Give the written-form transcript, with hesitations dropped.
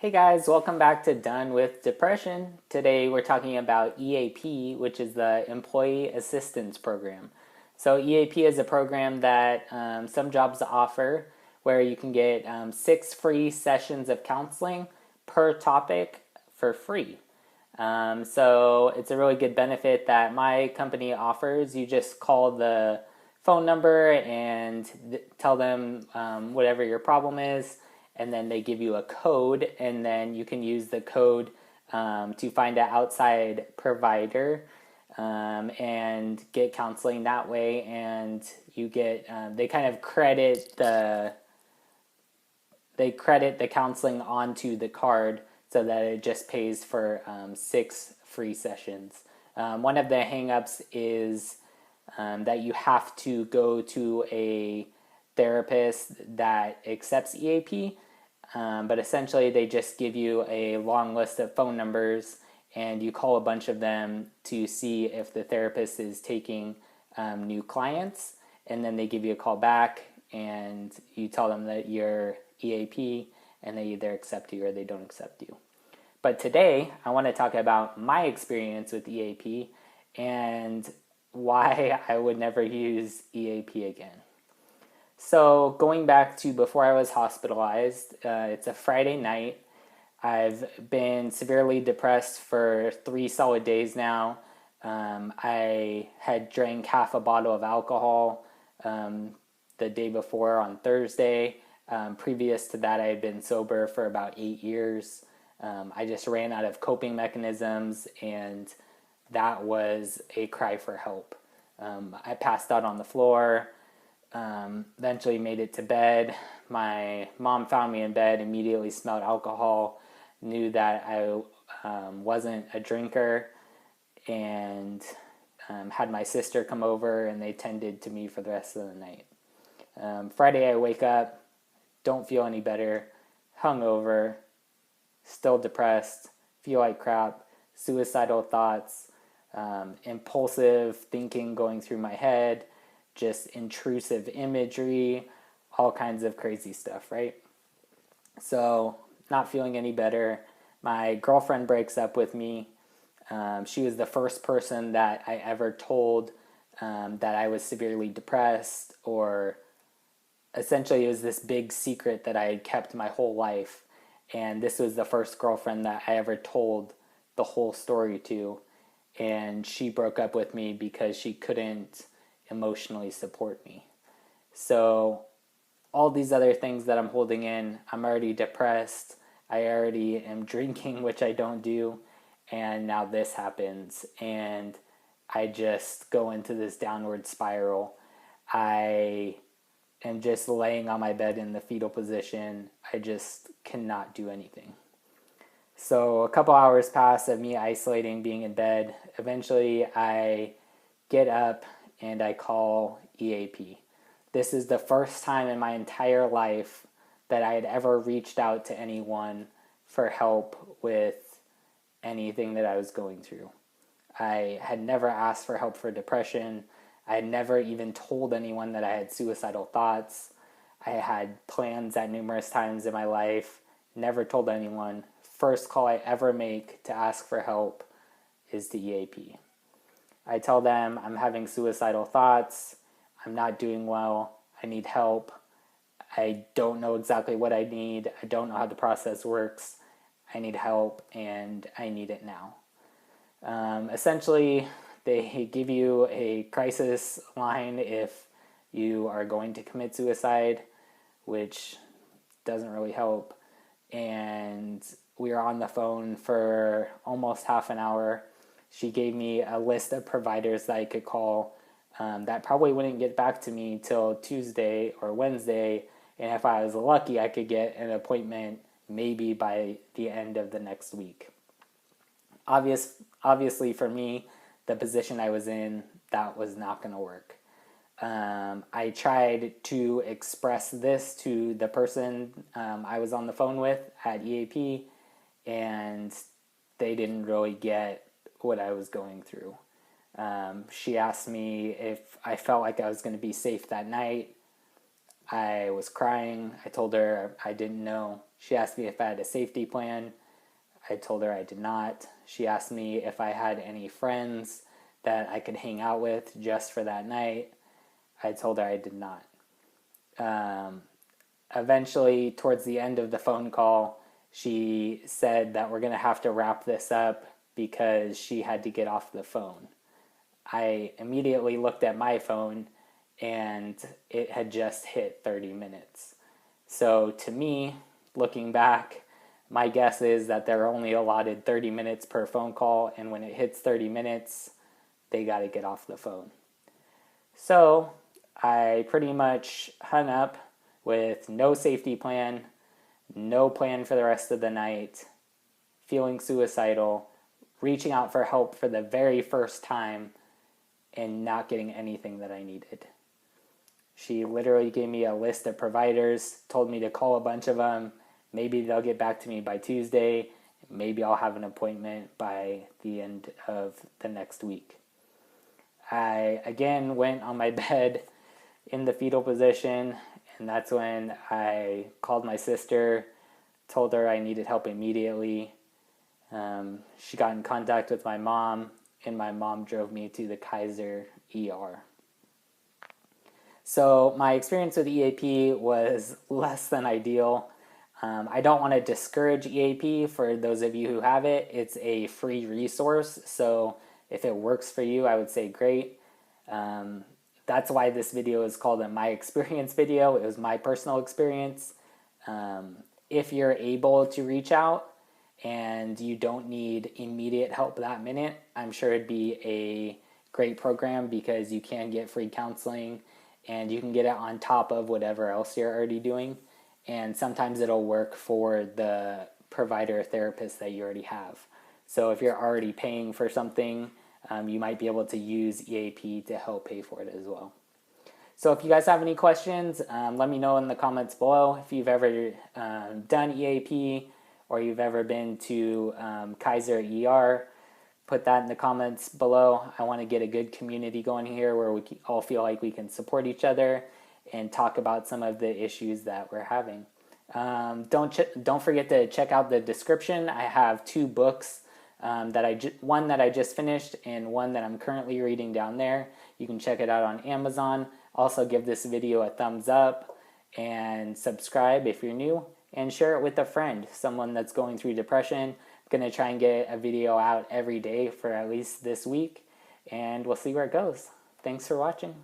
Hey guys, welcome back to Done with Depression. Today we're talking about EAP, which is the Employee Assistance Program. So, EAP is a program that some jobs offer where you can get 6 free sessions of counseling per topic for free. So, it's a really good benefit that my company offers. You just call the phone number and tell them whatever your problem is, and then they give you a code, and then you can use the code to find an outside provider and get counseling that way. And you get they kind of credit the counseling onto the card so that it just pays for 6 free sessions. One of the hangups is that you have to go to a therapist that accepts EAP, but essentially they just give you a long list of phone numbers and you call a bunch of them to see if the therapist is taking new clients, and then they give you a call back and you tell them that you're EAP and they either accept you or they don't accept you. But today I want to talk about my experience with EAP and why I would never use EAP again. So going back to before I was hospitalized, it's a Friday night. I've been severely depressed for 3 solid days now. I had drank half a bottle of alcohol the day before on Thursday. Previous to that, I had been sober for about 8 years. I just ran out of coping mechanisms, and that was a cry for help. I passed out on the floor. Eventually made it to bed. My mom found me in bed, immediately smelled alcohol, knew that I wasn't a drinker, and had my sister come over and they tended to me for the rest of the night. Friday I wake up, don't feel any better, hungover, still depressed, feel like crap, suicidal thoughts, impulsive thinking going through my head, just intrusive imagery, all kinds of crazy stuff, right? So, not feeling any better. My girlfriend breaks up with me. She was the first person that I ever told that I was severely depressed, or essentially it was this big secret that I had kept my whole life. And this was the first girlfriend that I ever told the whole story to. And she broke up with me because she couldn't emotionally support me. So all these other things that I'm holding in, I'm already depressed, I already am drinking, which I don't do, and now this happens, and I just go into this downward spiral. I am just laying on my bed in the fetal position. I just cannot do anything. So a couple hours pass of me isolating, being in bed. Eventually I get up and I call EAP. This is the first time in my entire life that I had ever reached out to anyone for help with anything that I was going through. I had never asked for help for depression. I had never even told anyone that I had suicidal thoughts. I had plans at numerous times in my life, never told anyone. First call I ever make to ask for help is to EAP. I tell them I'm having suicidal thoughts, I'm not doing well, I need help, I don't know exactly what I need, I don't know how the process works, I need help, and I need it now. Essentially, they give you a crisis line if you are going to commit suicide, which doesn't really help. And we were on the phone for almost half an hour. She gave me a list of providers that I could call that probably wouldn't get back to me till Tuesday or Wednesday. And if I was lucky, I could get an appointment maybe by the end of the next week. Obviously, for me, the position I was in, that was not going to work. I tried to express this to the person I was on the phone with at EAP, and they didn't really get what I was going through. She asked me if I felt like I was going to be safe that night. I was crying. I told her I didn't know. She asked me if I had a safety plan. I told her I did not. She asked me if I had any friends that I could hang out with just for that night. I told her I did not. Um, Eventually, towards the end of the phone call, she said that we're going to have to wrap this up because she had to get off the phone. I immediately looked at my phone and it had just hit 30 minutes. So to me, looking back, my guess is that they're only allotted 30 minutes per phone call, and when it hits 30 minutes, they got to get off the phone. So I pretty much hung up with no safety plan, no plan for the rest of the night, feeling suicidal, reaching out for help for the very first time, and not getting anything that I needed. She literally gave me a list of providers, told me to call a bunch of them. Maybe they'll get back to me by Tuesday. Maybe I'll have an appointment by the end of the next week. I again went on my bed in the fetal position, and that's when I called my sister, told her I needed help immediately. She got in contact with my mom, and my mom drove me to the Kaiser ER. So my experience with EAP was less than ideal. I don't want to discourage EAP for those of you who have it. It's a free resource, so if it works for you, I would say great. That's why this video is called a My Experience video. It was my personal experience. If you're able to reach out and you don't need immediate help that minute, I'm sure it'd be a great program because you can get free counseling and you can get it on top of whatever else you're already doing. And sometimes it'll work for the provider or therapist that you already have. So if you're already paying for something, you might be able to use EAP to help pay for it as well. So if you guys have any questions, let me know in the comments below. If you've ever done EAP or you've ever been to Kaiser ER, put that in the comments below. I want to get a good community going here where we all feel like we can support each other and talk about some of the issues that we're having. Don't forget to check out the description. I have 2 books, one that I just finished and one that I'm currently reading down there. You can check it out on Amazon. Also give this video a thumbs up and subscribe if you're new, and share it with a friend, someone that's going through depression. I'm going to try and get a video out every day for at least this week, and we'll see where it goes. Thanks for watching.